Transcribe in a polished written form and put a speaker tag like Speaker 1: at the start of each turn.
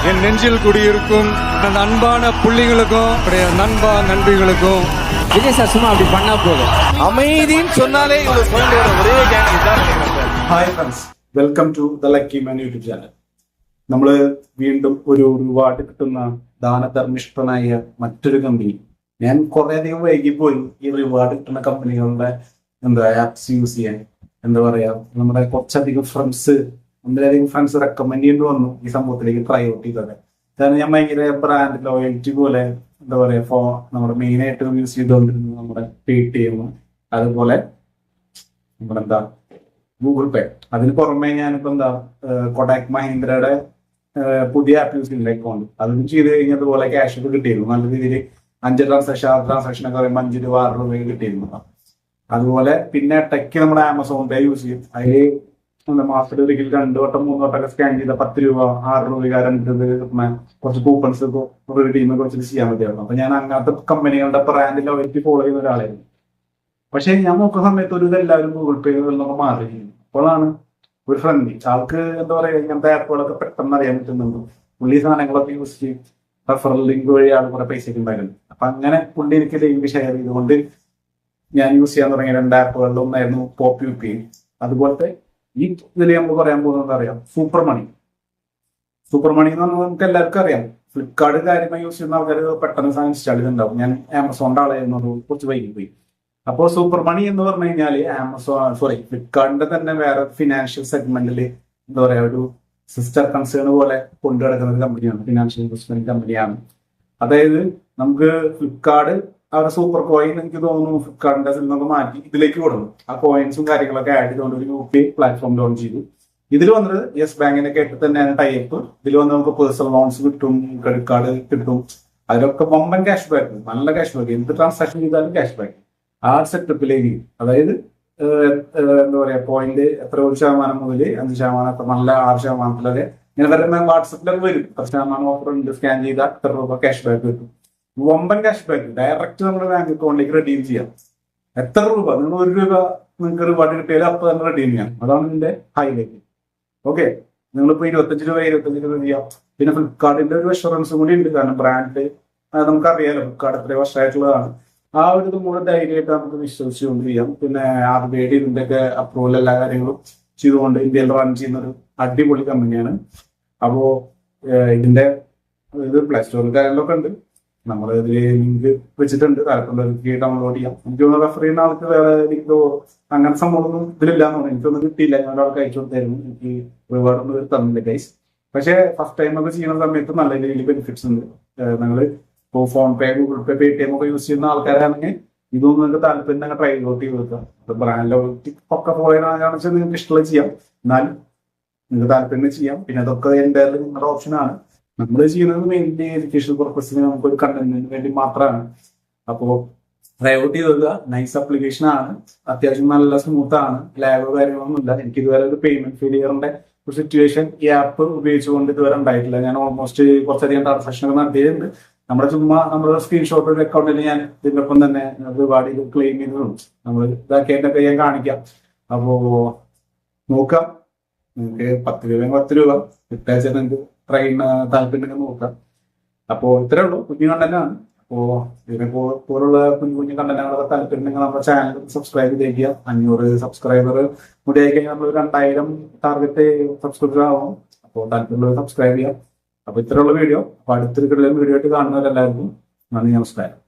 Speaker 1: என் நெஞ்சில் குடியிருக்கும் அந்த அன்பான புள்ளிகளுக்கும் நண்பா நண்பிகளுக்கும்
Speaker 2: விஜய் சார் சும்மா அப்படி பண்ணா போதும்.
Speaker 3: அமைதின்னு சொன்னாலே இவ்வளவு பாயிண்ட் ஒரே கேங் தான்.
Speaker 4: Hi friends, welcome to the lucky man YouTube channel. നമ്മള് വീണ്ടും ഒരു റിവാർഡ് കിട്ടുന്ന ദാനധർമ്മിഷ്ഠനായ മറ്റൊരു കമ്പനി. ഞാൻ കുറെ അധികം വൈകിപ്പോയി ഈ റിവാർഡ് കിട്ടുന്ന കമ്പനികളുടെ ആപ്സ് യൂസ് ചെയ്യാൻ. എന്താ പറയാ, നമ്മുടെ കുറച്ചധികം ഒന്നിലധികം ഫ്രണ്ട്സ് റെക്കമെൻഡ് ചെയ്യേണ്ടി വന്നു ഈ സംഭവത്തിലേക്ക് ട്രൈ ഔട്ട് ചെയ്തത്. കാരണം ഞാൻ ഭയങ്കര ബ്രാൻഡ് ലോയൽറ്റി പോലെ എന്താ പറയാ, നമ്മുടെ മെയിൻ ആയിട്ട് യൂസ് ചെയ്തുകൊണ്ടിരുന്നത് നമ്മുടെ പേടിഎം, അതുപോലെ നമ്മുടെ ഗൂഗിൾ പേ. അതിന് പുറമെ ഞാനിപ്പോ കൊടാക് മഹീന്ദ്രയുടെ പുതിയ ആപ്പ് യൂസ് ചെയ്യുന്ന അക്കൗണ്ട് അതും ചെയ്ത് കഴിഞ്ഞാൽ അതുപോലെ ക്യാഷ് ഒക്കെ കിട്ടിയിരുന്നു. നല്ല രീതിയിൽ 5 ട്രാൻസാക്ഷൻ ഒക്കെ പറയുമ്പോൾ 5 രൂപ 6 രൂപ കിട്ടിയിരുന്നു. അതുപോലെ പിന്നെ ടെക്ക് നമ്മുടെ ആമസോൺ പേ യൂസ് ചെയ്യും. അതിൽ മാസത്തിൽ ഒരിക്കൽ 2 വട്ടം 3 വട്ടമൊക്കെ സ്കാൻ ചെയ്ത 10 രൂപ 6 രൂപ 2 രൂപ കുറച്ച് കൂപ്പൺസ് റിഡീം കുറച്ച് ചെയ്യാൻ മതിയായിരുന്നു. അപ്പൊ ഞാൻ അങ്ങനത്തെ കമ്പനികളുടെ ബ്രാൻഡ് ലോയൽറ്റി ഫോളോ ചെയ്യുന്ന ഒരാളായിരുന്നു. പക്ഷെ ഞാൻ നോക്കുന്ന സമയത്ത് ഒരു ഇതെല്ലാവരും ഗൂഗിൾ പേ നിന്നൊക്കെ മാറി. അപ്പോഴാണ് ഒരു ഫ്രണ്ട് ആൾക്ക് എന്താ പറയാ, ഇങ്ങനത്തെ ആപ്പുകളൊക്കെ പെട്ടെന്ന് അറിയാൻ പറ്റുന്നുണ്ട്. പുള്ളി സാധനങ്ങളൊക്കെ യൂസ് ചെയ്യും, റെഫറൽ ലിങ്ക് വഴി ആൾ കുറെ പൈസ ഉണ്ടായിരുന്നു. അപ്പൊ അങ്ങനെ പുള്ളി എനിക്ക് ലിങ്ക് ഷെയർ ചെയ്തുകൊണ്ട് ഞാൻ യൂസ് ചെയ്യാൻ തുടങ്ങിയ 2 ആപ്പുകളിൽ ഒന്നായിരുന്നു പോപ്പ് യു പി. അതുപോലത്തെ ഈ ഇതിൽ നമ്മൾ പറയാൻ പോകുന്നത് അറിയാം, സൂപ്പർ മണി എന്ന് പറഞ്ഞാൽ നമുക്ക് എല്ലാവർക്കും അറിയാം. ഫ്ലിപ്കാർട്ട് കാര്യമായി യൂസ് ചെയ്യുന്ന ആൾക്കാർ പെട്ടെന്ന് സാധനം ഇൻസ്റ്റാൾ ചെയ്തിട്ടുണ്ടാവും. ഞാൻ ആമസോണിന്റെ ആളായിരുന്നു, കുറച്ച് വൈകി പോയി. അപ്പോൾ സൂപ്പർ മണി എന്ന് പറഞ്ഞു കഴിഞ്ഞാൽ ഫ്ലിപ്കാർട്ടിന്റെ തന്നെ വേറെ ഫിനാൻഷ്യൽ സെഗ്മെന്റിൽ എന്താ പറയാ, ഒരു സിസ്റ്റർ കൺസേൺ പോലെ കൊണ്ടു നടക്കുന്ന ഒരു കമ്പനിയാണ്, ഫിനാൻഷ്യൽ ഇൻവെസ്റ്റ്മെന്റ് കമ്പനിയാണ്. അതായത് നമുക്ക് ഫ്ലിപ്കാർട്ട് അവരുടെ സൂപ്പർ കോയിൻ എനിക്ക് തോന്നുന്നു ഫ്ലിപ്കാർട്ടിന്റെ നിന്നൊക്കെ മാറ്റി ഇതിലേക്ക് കൊടുക്കും. ആ കോയിൻസും കാര്യങ്ങളൊക്കെ ആഡ് ചെയ്തുകൊണ്ട് ഒരു UPI പ്ലാറ്റ്ഫോം ലോഞ്ച് ചെയ്തു. ഇതിൽ വന്നത് യെസ് ബാങ്കിനൊക്കെ ആയിട്ട് തന്നെയാണ് ടൈപ്പ്. ഇതിൽ വന്ന് നമുക്ക് പേഴ്സണൽ ലോൺസ് കിട്ടും, ക്രെഡിറ്റ് കാർഡ് കിട്ടും. അതിലൊക്കെ വമ്പൻ ക്യാഷ് ബാക്ക്, നല്ല ക്യാഷ് ബാക്ക്, എന്ത് ട്രാൻസാക്ഷൻ ചെയ്താലും ക്യാഷ് ബാക്ക്. ആ സെറ്റപ്പിലേക്ക്, അതായത് എന്താ പറയാ, പോയിന്റ് എത്ര 1% മുതൽ 5%, നല്ല 6%, ഇങ്ങനെ വരുന്ന വാട്സപ്പിലൊക്കെ വരും. 10% ഓഫർ ഉണ്ട്, സ്കാൻ ചെയ്താൽ എത്ര രൂപ ക്യാഷ് ബാക്ക് കിട്ടും. വമ്പൻ ക്യാഷ് ബാക്ക് ഡയറക്റ്റ് നമ്മുടെ ബാങ്ക് അക്കൗണ്ടിലേക്ക് റെഡീം ചെയ്യാം. എത്ര രൂപ നിങ്ങൾ 1 രൂപ നിങ്ങൾക്ക് റിവാർഡ് കിട്ടിയാലും അപ്പൊ തന്നെ റെഡീം ചെയ്യാം. അതാണ് ഇതിന്റെ ഹൈലൈറ്റ്. ഓക്കെ, നിങ്ങളിപ്പോ 25 രൂപ ചെയ്യാം. പിന്നെ ഫ്ലിപ്കാർട്ടിന്റെ ഒരു അഷുറൻസും കൂടി ഉണ്ട്. കാരണം ബ്രാൻഡ് നമുക്കറിയാലോ, ഫ്ലിപ്കാർട്ട് എത്ര വർഷമായിട്ടുള്ളതാണ്. ആ ഒരു ഇത് കൂടെ ധൈര്യമായിട്ട് നമുക്ക് വിശ്വസിച്ചുകൊണ്ട് ചെയ്യാം. പിന്നെ RBI ഇതിന്റെ ഒക്കെ അപ്രൂവൽ എല്ലാ കാര്യങ്ങളും ചെയ്തുകൊണ്ട് ഇന്ത്യയിൽ റൺ ചെയ്യുന്ന ഒരു അടിപൊളി കമ്പനിയാണ്. അപ്പോ ഇതിന്റെ ഇത് പ്ലേ സ്റ്റോറിൽ കാര്യങ്ങളൊക്കെ ഉണ്ട്. നമ്മൾ ഇതിൽ ലിങ്ക് വെച്ചിട്ടുണ്ട്, താല്പര്യമുള്ളവർക്ക് ഡൗൺലോഡ് ചെയ്യാം. എനിക്കൊന്ന് റെഫർ ചെയ്യുന്ന ആൾക്ക് വേറെ ലിങ്കോ അങ്ങനെ സംഭവമൊന്നും ഇതിലില്ലാന്ന് പറഞ്ഞു. എനിക്കൊന്നും കിട്ടിയില്ല, ഞാൻ ഒരാൾക്ക് അയച്ചു കൊടുത്തായിരുന്നു. എനിക്ക് റിവാർഡൊന്നും തന്നില്ല ഗൈസ്. പക്ഷെ ഫസ്റ്റ് ടൈം ഒക്കെ ചെയ്യുന്ന സമയത്ത് നല്ല രീതിയിൽ ബെനിഫിറ്റ്സ് ഉണ്ട്. നിങ്ങൾ ഇപ്പോൾ ഫോൺ പേ, ഗൂഗിൾ പേ, പേടിഎം ഒക്കെ യൂസ് ചെയ്യുന്ന ആൾക്കാരാണെങ്കിൽ ഇതൊന്നും നിങ്ങൾക്ക് താല്പര്യം ട്രൈ ഔട്ട് ചെയ്ത് വെക്കാം. ബ്രാൻഡ് ലോയൽറ്റി ഒക്കെ ഫോളോ ചെയ്യാനാണെന്ന് വെച്ചാൽ നിങ്ങൾക്ക് ഇഷ്ടമുള്ള ചെയ്യാം, എന്നാലും നിങ്ങൾക്ക് താല്പര്യം ചെയ്യാം. പിന്നെ അതൊക്കെ എൻ്റെ നിങ്ങളുടെ ഓപ്ഷനാണ്. നമ്മൾ ചെയ്യുന്നത് മെയിൻലി എഡ്യൂക്കേഷൻ പർപ്പസിന്, നമുക്കൊരു കണ്ടന്റിന് വേണ്ടി മാത്രമാണ്. അപ്പോൾ ട്രൈ ഔട്ട് ചെയ്ത് വെക്കുക. നൈസ് ആപ്ലിക്കേഷൻ ആണ്, അത്യാവശ്യം നല്ല സ്മൂത്ത് ആണ്, ലാഗോ കാര്യങ്ങളൊന്നും ഇല്ല. എനിക്ക് ഇതുവരെ ഒരു പേയ്മെന്റ് ഫെയിലിയറിന്റെ ഒരു സിറ്റുവേഷൻ ഈ ആപ്പ് ഉപയോഗിച്ചുകൊണ്ട് ഇതുവരെ ഉണ്ടായിട്ടില്ല. ഞാൻ ഓൾമോസ്റ്റ് കുറച്ചധികം ട്രാൻസാക്ഷൻ ഒക്കെ നടത്തിയിട്ടുണ്ട്. നമ്മുടെ സ്ക്രീൻഷോട്ട് ഒരു അക്കൗണ്ടിൽ ഞാൻ ഇതിനൊപ്പം തന്നെ ഒരുപാട് ഇത് ക്ലെയിം ചെയ്തതും നമ്മൾ ഇതാക്കിയിട്ടൊക്കെ ഞാൻ കാണിക്കാം. അപ്പോ നോക്കാം, നിങ്ങൾക്ക് 10 രൂപ കിട്ടാച്ച നിങ്ങൾക്ക് ട്രൈ താല്പര്യം നോക്കാം. അപ്പോ ഇത്രേ ഉള്ളൂ, കുഞ്ഞു കണ്ടന്റാണ്. അപ്പോ ഇതിനെ പോലുള്ള കുഞ്ഞു കണ്ടന്റുകളൊക്കെ താല്പര്യം നമ്മുടെ ചാനൽ സബ്സ്ക്രൈബ് ചെയ്തേക്കുക. 500 സബ്സ്ക്രൈബർ കൂടി ആയി കഴിഞ്ഞാൽ നമ്മൾ 2000 ടാർഗറ്റ് സബ്സ്ക്രൈബർ ആവും. അപ്പോൾ താല്പര്യമുള്ളവർ സബ്സ്ക്രൈബ് ചെയ്യാം. അപ്പൊ ഇത്രയുള്ള വീഡിയോ. അപ്പൊ അടുത്തൊരു വീഡിയോ ആയിട്ട് കാണുന്നവരെല്ലാവർക്കും നന്ദി, നമസ്കാരം.